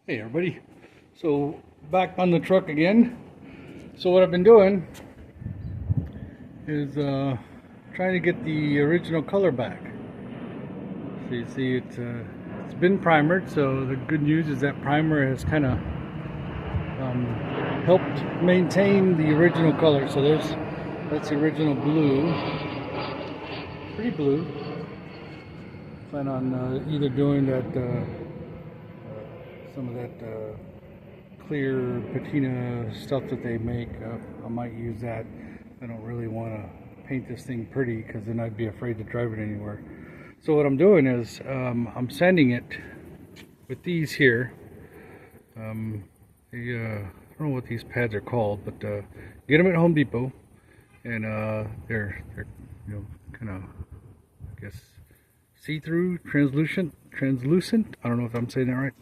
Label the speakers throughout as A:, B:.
A: Hey everybody, so back on the truck again. So what I've been doing is trying to get the original color back. So you see it's been primered, so the good news is that primer has kind of helped maintain the original color. So that's the original blue, pretty blue. Plan on either doing that some of that clear patina stuff that they make. I might use that. I don't really want to paint this thing pretty because then I'd be afraid to drive it anywhere. So what I'm doing is I'm sanding it with these here. I don't know what these pads are called, but get them at Home Depot, and they're kind of, I guess, see-through, translucent. I don't know if I'm saying that right.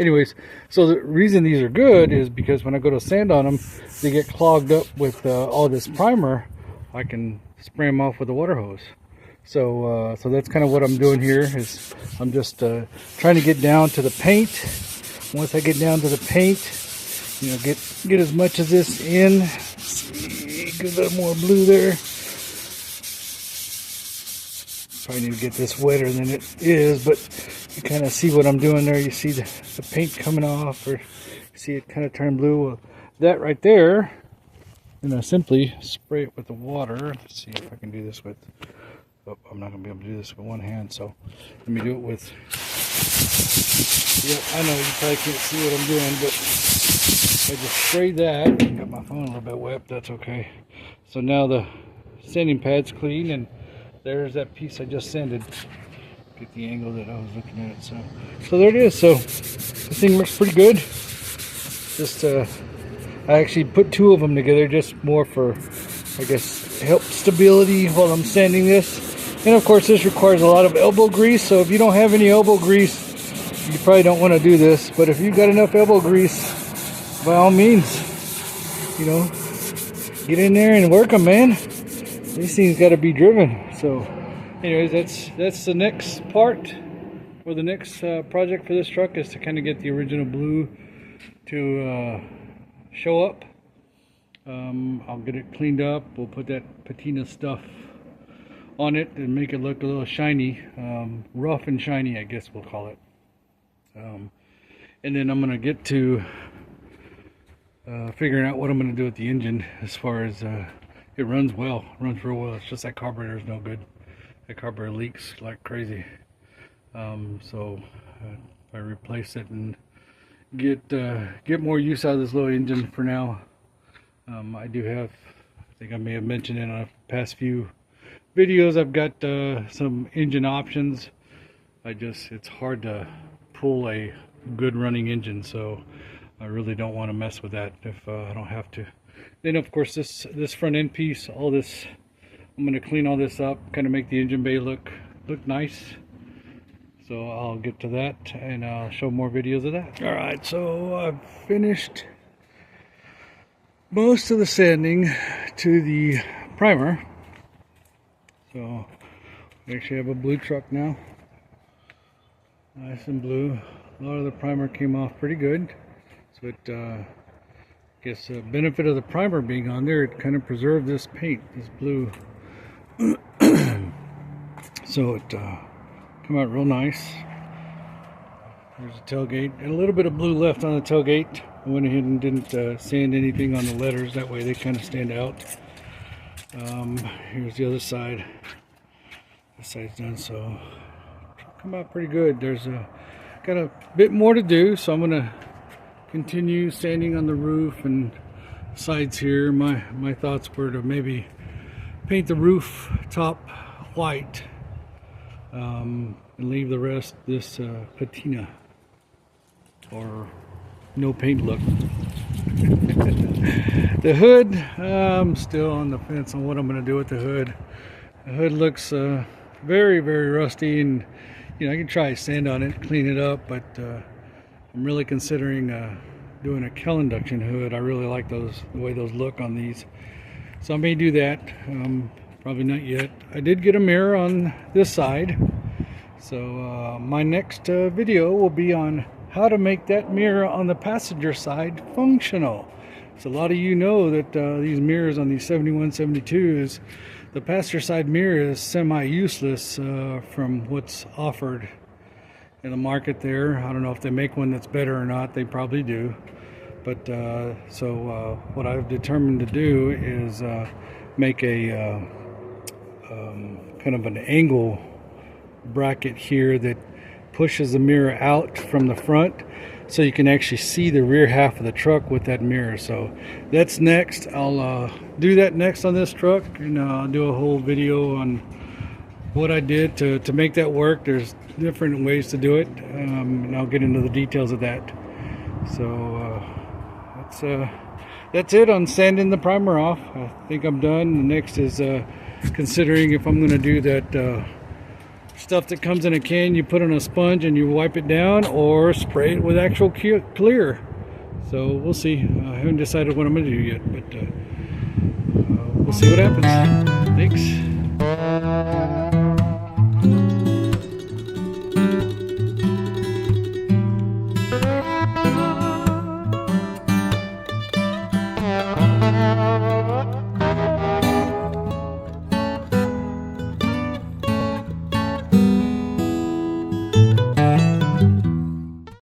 A: Anyways, so the reason these are good is because when I go to sand on them, they get clogged up with all this primer. I can spray them off with a water hose. So that's kind of what I'm doing here. Is I'm just trying to get down to the paint. Once I get down to the paint, get as much of this in. Get a little more blue there. Probably need to get this wetter than it is, but you kind of see what I'm doing there. You see the paint coming off, or you see it kind of turn blue. Well, that right there, and I simply spray it with the water. Let's see if I can do this with, oh, I'm not going to be able to do this with one hand, so let me do it with, yeah, I know you probably can't see what I'm doing, but I just sprayed that. Got my phone a little bit wet, that's okay. So now the sanding pad's clean, and there's that piece I just sanded. Get the angle that I was looking at. So there it is. So the thing looks pretty good. Just I actually put two of them together, just more for, I guess, help stability while I'm sanding this. And of course, this requires a lot of elbow grease. So if you don't have any elbow grease, you probably don't want to do this. But if you've got enough elbow grease, by all means, get in there and work them, man. These things got to be driven. So anyways, that's the next part, or the next project for this truck, is to kind of get the original blue to show up. I'll get it cleaned up. We'll put that patina stuff on it and make it look a little shiny, rough and shiny, I guess we'll call it. And then I'm going to get to figuring out what I'm going to do with the engine. As far as it runs well, runs real well. It's just that carburetor is no good. That carburetor leaks like crazy. So I replace it and get more use out of this little engine for now. I do have, I think I may have mentioned in a past few videos, I've got some engine options. It's hard to pull a good running engine, so I really don't want to mess with that if I don't have to. Then of course this front end piece, all this, I'm going to clean all this up, kind of make the engine bay look nice. So I'll get to that and I'll show more videos of that. Alright, so I've finished most of the sanding to the primer. So we actually have a blue truck now. Nice and blue. A lot of the primer came off pretty good. So it I guess the benefit of the primer being on there, it kind of preserved this paint, this blue. So it come out real nice. There's a tailgate, and a little bit of blue left on the tailgate. I went ahead and didn't sand anything on the letters, that way they kind of stand out. Here's the other side. This side's done, so come out pretty good. There's got a bit more to do, so I'm gonna continue sanding on the roof and sides here. My thoughts were to maybe paint the roof top white and leave the rest this patina or no paint look. The hood, I'm still on the fence on what I'm going to do with the hood. The hood looks very, very rusty, and I can try sand on it, clean it up, but I'm really considering doing a Kell induction hood. I really like the way those look on these, so I may do that. Probably not yet. I did get a mirror on this side, so my next video will be on how to make that mirror on the passenger side functional. So a lot of you know that these mirrors on these 7172s, the passenger side mirror is semi-useless from what's offered in the market there. I don't know if they make one that's better or not. They probably do. But what I've determined to do is make a kind of an angle bracket here that pushes the mirror out from the front, so you can actually see the rear half of the truck with that mirror. So that's next. I'll do that next on this truck, and I'll do a whole video on what I did to make that work. There's different ways to do it, and I'll get into the details of that. So that's it on sanding the primer off. I think I'm done. The next is considering if I'm going to do that stuff that comes in a can you put on a sponge and you wipe it down, or spray it with actual clear. So we'll see. I haven't decided what I'm going to do yet, but we'll see what happens. Thanks.